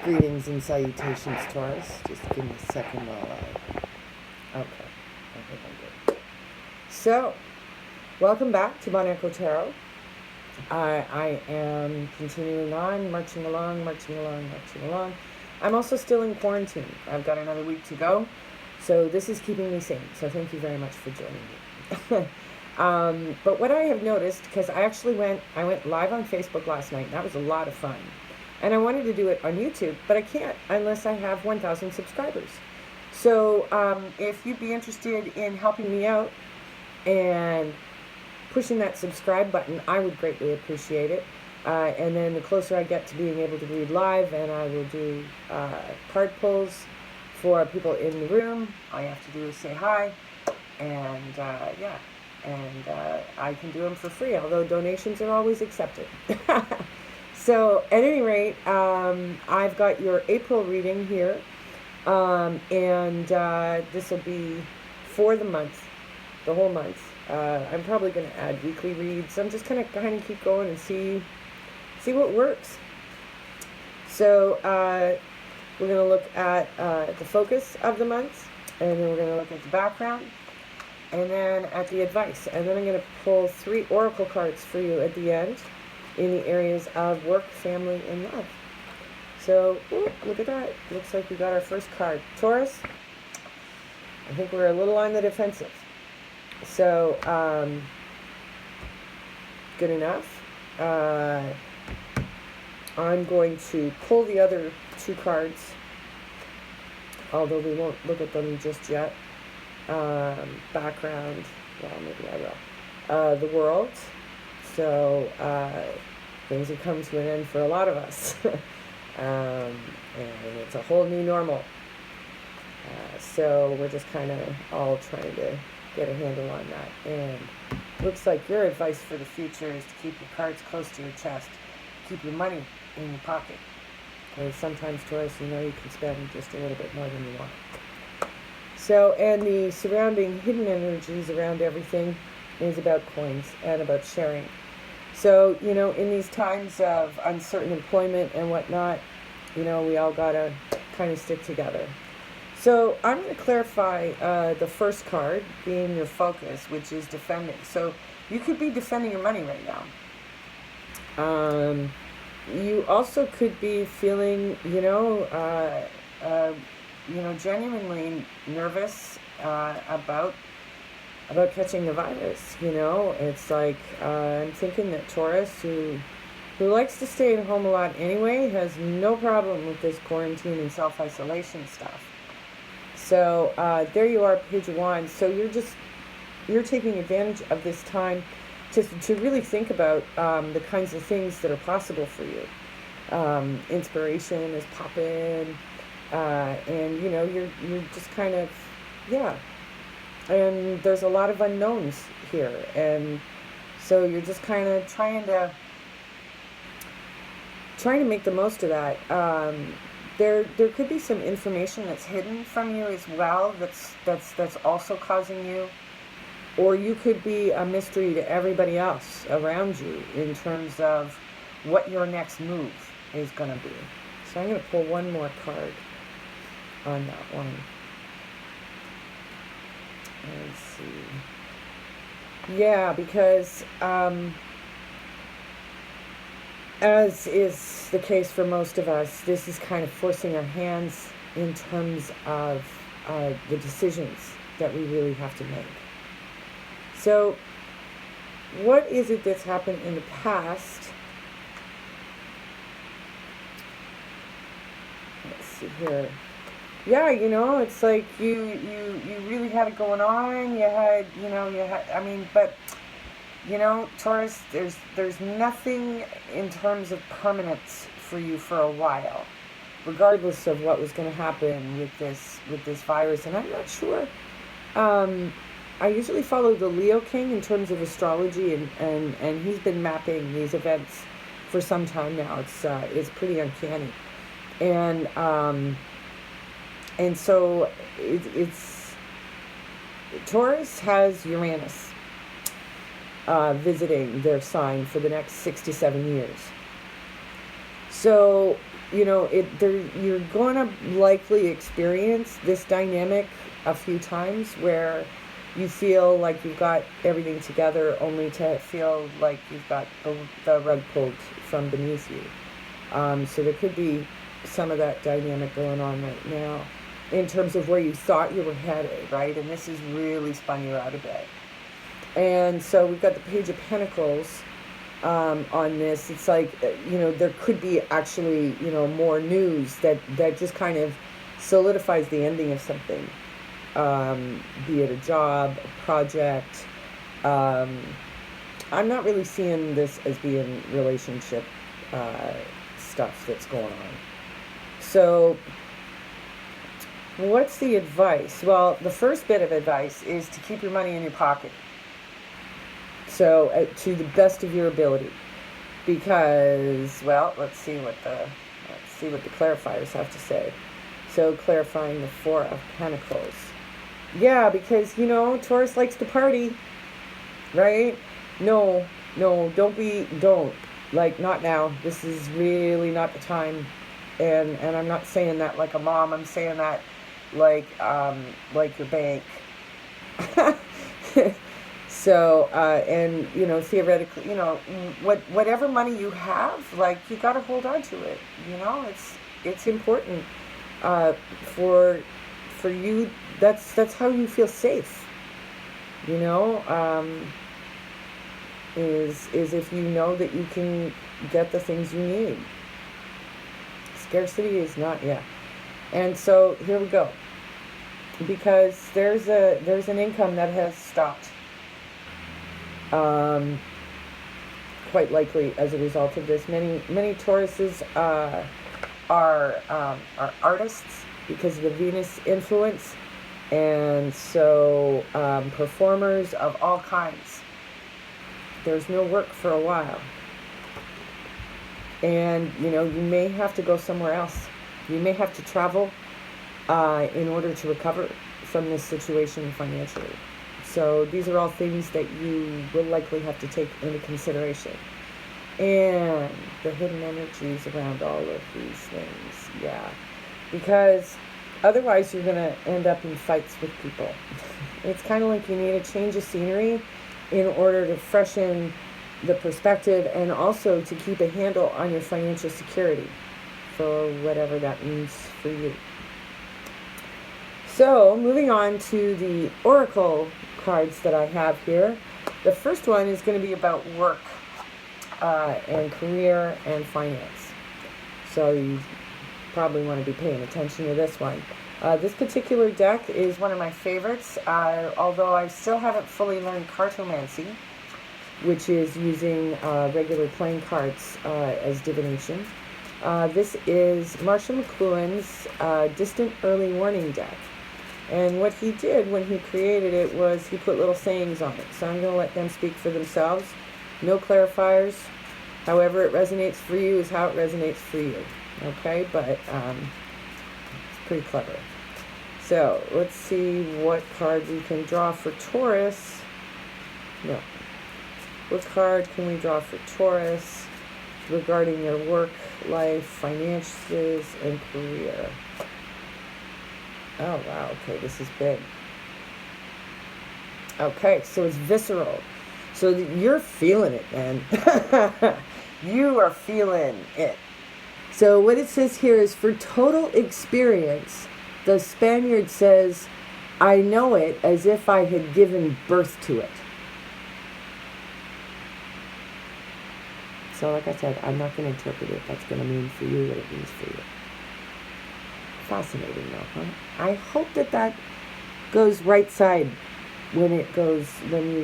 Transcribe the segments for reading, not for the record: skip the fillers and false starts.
Greetings and salutations, Taurus. Just give me a second while I... Okay, I think I'm good. So, welcome back to Bon Echo Tarot. I am continuing on, marching along. I'm also still in quarantine. I've got another week to go, so this is keeping me sane. So thank you very much for joining me. But what I have noticed, because I went live on Facebook last night, and that was a lot of fun. And I wanted to do it on YouTube, but I can't unless I have 1,000 subscribers. So if you'd be interested in helping me out and pushing that subscribe button, I would greatly appreciate it. And then the closer I get to being able to read live, and I will do card pulls for people in the room. All you have to do is say hi, and yeah. And I can do them for free, although donations are always accepted. So, at any rate, I've got your April reading here, and this will be for the month, the whole month. I'm probably going to add weekly reads. I'm just going to kind of keep going and see what works. So, we're going to look at the focus of the month, and then we're going to look at the background, and then at the advice. And then I'm going to pull 3 oracle cards for you at the end, in the areas of work, family, and love. So, look at that. Looks like we got our first card. Taurus, I think we're a little on the defensive. So, good enough. I'm going to pull the other 2 cards, although we won't look at them just yet. Background, well, maybe I will. The world. So, things have come to an end for a lot of us. And it's a whole new normal. So we're just kind of all trying to get a handle on that. And looks like your advice for the future is to keep your cards close to your chest. Keep your money in your pocket. Because sometimes, Taurus, you know you can spend just a little bit more than you want. So, and the surrounding hidden energies around everything is about coins and about sharing. So, you know, in these times of uncertain employment and whatnot, you know, we all got to kind of stick together. So I'm going to clarify the first card being your focus, which is defending. So you could be defending your money right now. You also could be feeling, genuinely nervous about catching the virus. You know, it's like I'm thinking that Taurus, who likes to stay at home a lot anyway, has no problem with this quarantine and self-isolation stuff. So there you are, Page of Wands. So you're taking advantage of this time to really think about the kinds of things that are possible for you. Inspiration is popping, and you know you're just kind of, yeah. And there's a lot of unknowns here, and so you're just kind of trying to make the most of that. There could be some information that's hidden from you as well. That's also causing you, or you could be a mystery to everybody else around you in terms of what your next move is going to be. So I'm going to pull one more card on that one. Let's see. Yeah, because as is the case for most of us, this is kind of forcing our hands in terms of the decisions that we really have to make. So, what is it that's happened in the past? Let's see here. Yeah, you know, it's like you really had it going on. But you know, Taurus, there's nothing in terms of permanence for you for a while, regardless of what was going to happen with this virus. And I'm not sure. I usually follow the Leo King in terms of astrology, and he's been mapping these events for some time now. It's pretty uncanny, and so it's Taurus has Uranus visiting their sign for the next 6 to 7 years. So, you're going to likely experience this dynamic a few times where you feel like you've got everything together only to feel like you've got the rug pulled from beneath you. So there could be some of that dynamic going on right now in terms of where you thought you were headed, right? And this has really spun you out a bit. And so we've got the Page of Pentacles on this. It's like, there could be actually, more news that just kind of solidifies the ending of something. Be it a job, a project. I'm not really seeing this as being relationship stuff that's going on. So what's the advice? Well, the first bit of advice is to keep your money in your pocket. So to the best of your ability, because, well, let's see what the clarifiers have to say. So clarifying the Four of Pentacles. Yeah, because, Taurus likes to party, right? No, don't. Like, not now. This is really not the time. And I'm not saying that like a mom. I'm saying that like your bank. So, and, theoretically, whatever money you have, like, you got to hold on to it. It's important for you. That's how you feel safe. Is if you know that you can get the things you need. Scarcity is not, yeah. And so here we go. Because there's an income that has stopped. Quite likely as a result of this. Many Tauruses are artists because of the Venus influence, and so performers of all kinds. There's no work for a while, and you may have to go somewhere else. You may have to travel in order to recover from this situation financially. So these are all things that you will likely have to take into consideration. And the hidden energies around all of these things, yeah. Because otherwise you're going to end up in fights with people. It's kind of like you need a change of scenery in order to freshen the perspective and also to keep a handle on your financial security for whatever that means for you. So moving on to the Oracle cards that I have here. The first one is going to be about work and career and finance. So you probably want to be paying attention to this one. This particular deck is one of my favorites, although I still haven't fully learned cartomancy, which is using regular playing cards as divination. This is Marshall McLuhan's Distant Early Warning deck. And what he did when he created it was he put little sayings on it. So I'm going to let them speak for themselves. No clarifiers. However it resonates for you is how it resonates for you. Okay? But it's pretty clever. So let's see what cards we can draw for Taurus. No. What card can we draw for Taurus regarding their work, life, finances, and career? Oh, wow. Okay, this is big. Okay, so it's visceral. So you're feeling it, man. You are feeling it. So what it says here is, for total experience, the Spaniard says, I know it as if I had given birth to it. So like I said, I'm not going to interpret it. That's going to mean for you what it means for you. Fascinating though, huh? I hope that goes right side when you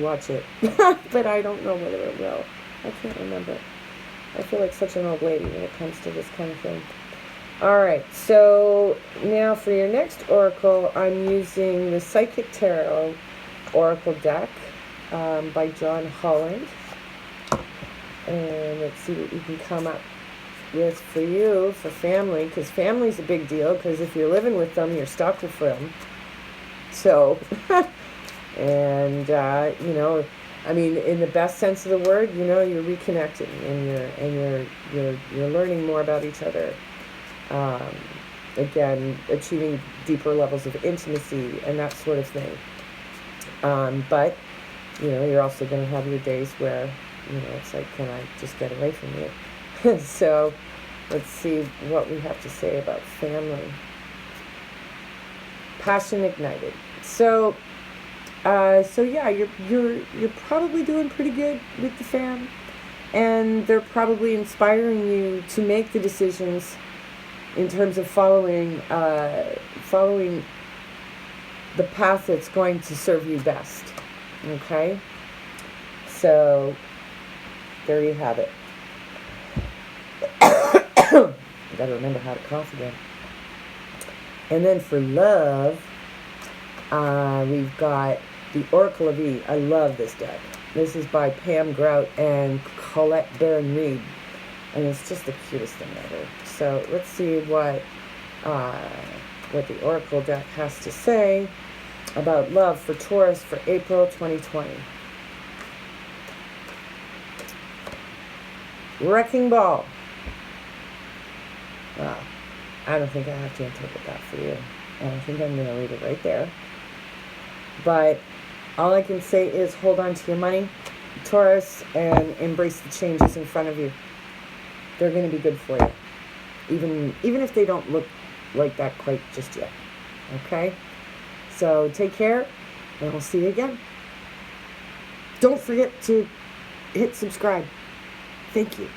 watch it. But I don't know whether it will. I can't remember. I feel like such an old lady when it comes to this kind of thing. Alright, so now for your next oracle, I'm using the Psychic Tarot Oracle deck by John Holland. And let's see what we can come up with for you, for family, because family's a big deal, because if you're living with them, you're stuck with them. So, and, I mean, in the best sense of the word, you know, you're reconnecting and you're learning more about each other. Again, achieving deeper levels of intimacy and that sort of thing. But you know, you're also going to have your days where, you know, it's like, can I just get away from you? So let's see what we have to say about family. Passion ignited. So yeah, you're probably doing pretty good with the fam, and they're probably inspiring you to make the decisions in terms of following the path that's going to serve you best. Okay, so there you have it. Gotta remember how to cough again. And then for love, we've got the Oracle of E. I love this deck. This is by Pam Grout and Colette Baron Reed, and it's just the cutest thing ever. So let's see what the Oracle deck has to say about love for Taurus for April 2020. Wrecking Ball. Wow. I don't think I have to interpret that for you. And I think I'm going to leave it right there. But all I can say is hold on to your money, Taurus, and embrace the changes in front of you. They're going to be good for you. Even if they don't look like that quite just yet. Okay? So take care, and we'll see you again. Don't forget to hit subscribe. Thank you.